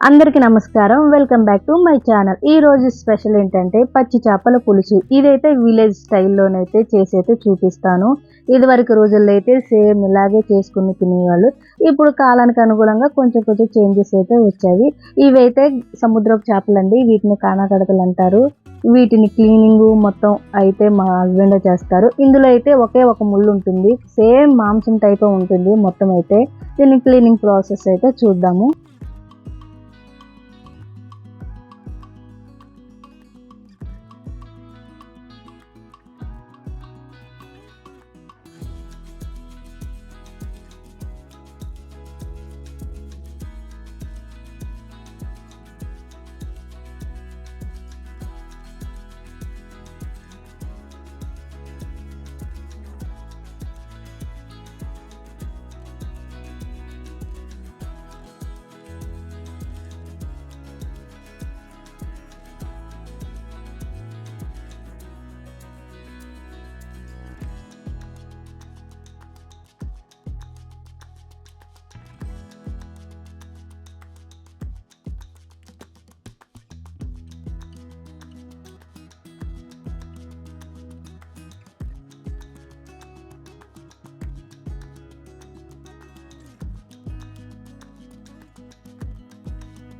అందరికీ నమస్కారం. Welcome back to my channel. ఈ రోజు స్పెషల్ ఏంటంటే పచ్చి చేపల పులుసు. ఇదైతే విలేజ్ స్టైల్లోనైతే చేసైతే చూపిస్తాను. ఇదివరకు రోజుల్లో అయితే సేమ్ ఇలాగే చేసుకుని తినేవాళ్ళు. ఇప్పుడు కాలానికి అనుగుణంగా కొంచెం చేంజెస్ అయితే వచ్చాయి. ఇవైతే సముద్రపు చేపలండి. వీటిని కానాకడకలు అంటారు. వీటిని క్లీనింగ్ మొత్తం అయితే మా హస్బెండ్ చేస్తారు. ఇందులో అయితే ఒకే ఒక ముళ్ళు ఉంటుంది. సేమ్ మాంసం టైప్ ఉంటుంది మొత్తం అయితే. దీని క్లీనింగ్ ప్రాసెస్ అయితే చూద్దాము.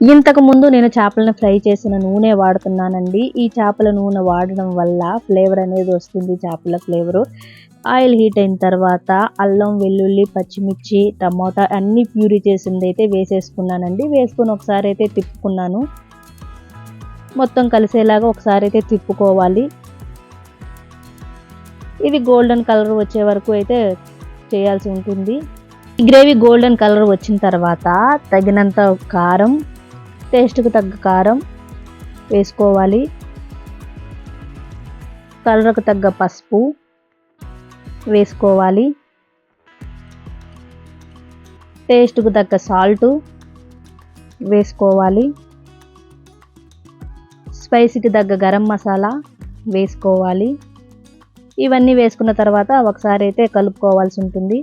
ఇంతకు ముందు నేను చేపలను ఫ్రై చేసిన నూనె వాడుతున్నానండి. ఈ చేపల నూనె వాడడం వల్ల ఫ్లేవర్ అనేది వస్తుంది, చేపల ఫ్లేవరు. ఆయిల్ హీట్ అయిన తర్వాత అల్లం, వెల్లుల్లి, పచ్చిమిర్చి, టమోటా అన్నీ ప్యూరీ చేసింది అయితే వేసేసుకున్నానండి. వేసుకొని ఒకసారి అయితే తిప్పుకున్నాను. మొత్తం కలిసేలాగా ఒకసారి అయితే తిప్పుకోవాలి. ఇది గోల్డెన్ కలర్ వచ్చే వరకు అయితే చేయాల్సి ఉంటుంది. ఈ గ్రేవీ గోల్డెన్ కలర్ వచ్చిన తర్వాత తగినంత కారం, టేస్ట్కి తగ్గ కారం వేసుకోవాలి. కలర్కు తగ్గ పసుపు వేసుకోవాలి. టేస్ట్కు తగ్గ సాల్ట్ వేసుకోవాలి. స్పైసీకి తగ్గ గరం మసాలా వేసుకోవాలి. ఇవన్నీ వేసుకున్న తర్వాత ఒకసారి అయితే కలుపుకోవాల్సి ఉంటుంది.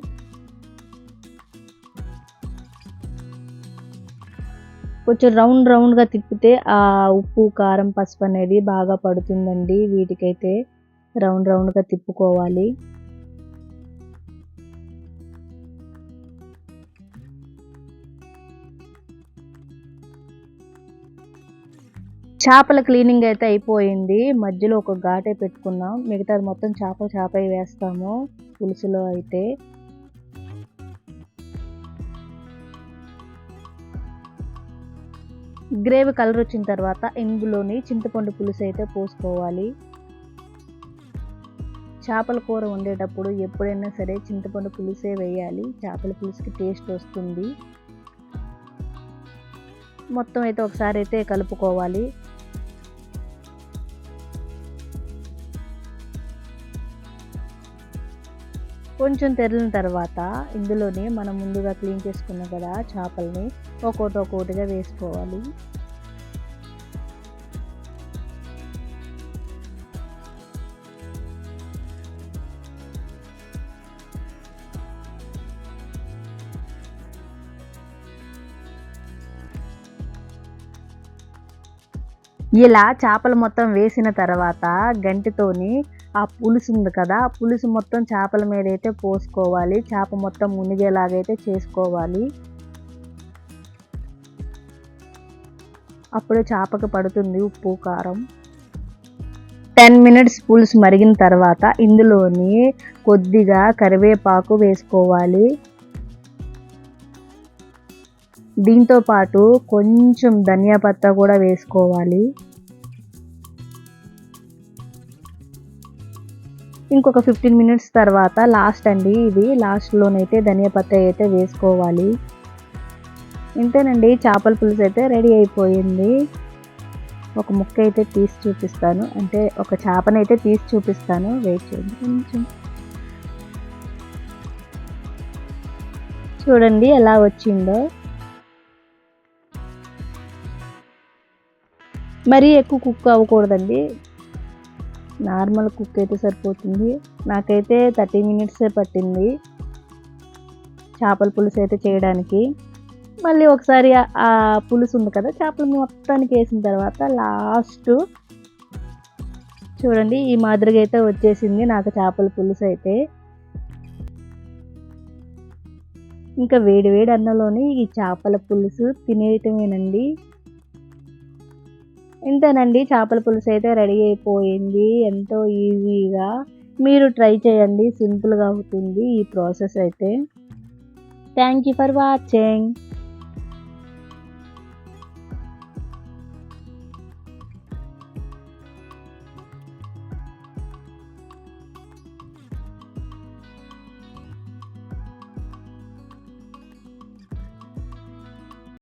కొంచెం రౌండ్గా తిప్పితే ఆ ఉప్పు, కారం, పసుపు అనేది బాగా పడుతుందండి. వీటికైతే రౌండ్గా తిప్పుకోవాలి. చేపల క్లీనింగ్ అయితే అయిపోయింది. మధ్యలో ఒక ఘాటే పెట్టుకున్నాం. మిగతాది మొత్తం చేప వేస్తాము పులుసులో అయితే. గ్రేవీ కలర్ వచ్చిన తర్వాత ఇందులోని చింతపండు పులుసు అయితే పోసుకోవాలి. చేపల కూర వండేటప్పుడు ఎప్పుడైనా సరే చింతపండు పులుసే వేయాలి. చేపల పులుసుకి టేస్ట్ వస్తుంది. మొత్తం అయితే ఒకసారి అయితే కలుపుకోవాలి. కొంచెం తెరిలిన తర్వాత ఇందులోనే మనం ముందుగా క్లీన్ చేసుకున్నాం కదా చేపల్ని ఒక్కోటిగా వేసుకోవాలి. ఇలా చేపలు మొత్తం వేసిన తర్వాత గంటితోని ఆ పులుసు ఉంది కదా, ఆ పులుసు మొత్తం చేపల మీద అయితే పోసుకోవాలి. చేప మొత్తం మునిగేలాగైతే చేసుకోవాలి. అప్పుడు చేపకు పడుతుంది ఉప్పు, కారం. 10 మినిట్స్ పులుసు మరిగిన తర్వాత ఇందులోని కొద్దిగా కరివేపాకు వేసుకోవాలి. దీంతో పాటు కొంచెం ధనియా పత్తా కూడా వేసుకోవాలి. ఇంకొక 15 మినిట్స్ తర్వాత లాస్ట్ అండి, ఇది లాస్ట్లోనైతే ధనియా పత్తా అయితే వేసుకోవాలి. ఇంతేనండి, చేపల పులుసు అయితే రెడీ అయిపోయింది. ఒక ముక్క అయితే తీసి చూపిస్తాను, అంటే ఒక చేపనైతే తీసి చూపిస్తాను. వెయిట్ చేయండి కొంచెం. చూడండి ఎలా వచ్చిందో. మరీ ఎక్కువ కుక్ అవ్వకూడదండి, నార్మల్ కుక్ అయితే సరిపోతుంది. నాకైతే 30 మినిట్సే పట్టింది చేపల పులుసు అయితే చేయడానికి. మళ్ళీ ఒకసారి ఆ పులుసు ఉంది కదా, చేపలు మొత్తానికి వేసిన తర్వాత లాస్ట్ చూడండి ఈ మాదిరిగా అయితే వచ్చేసింది నాకు చేపల పులుసు అయితే. ఇంకా వేడి వేడి అన్నంలోని ఈ చేపల పులుసు తినేయటమేనండి. ఇంతేనండి, చేపల పులుసు అయితే రెడీ అయిపోయింది ఎంతో ఈజీగా. మీరు ట్రై చేయండి, సింపుల్‌గా అవుతుంది ఈ ప్రాసెస్ అయితే. Thank you for watching.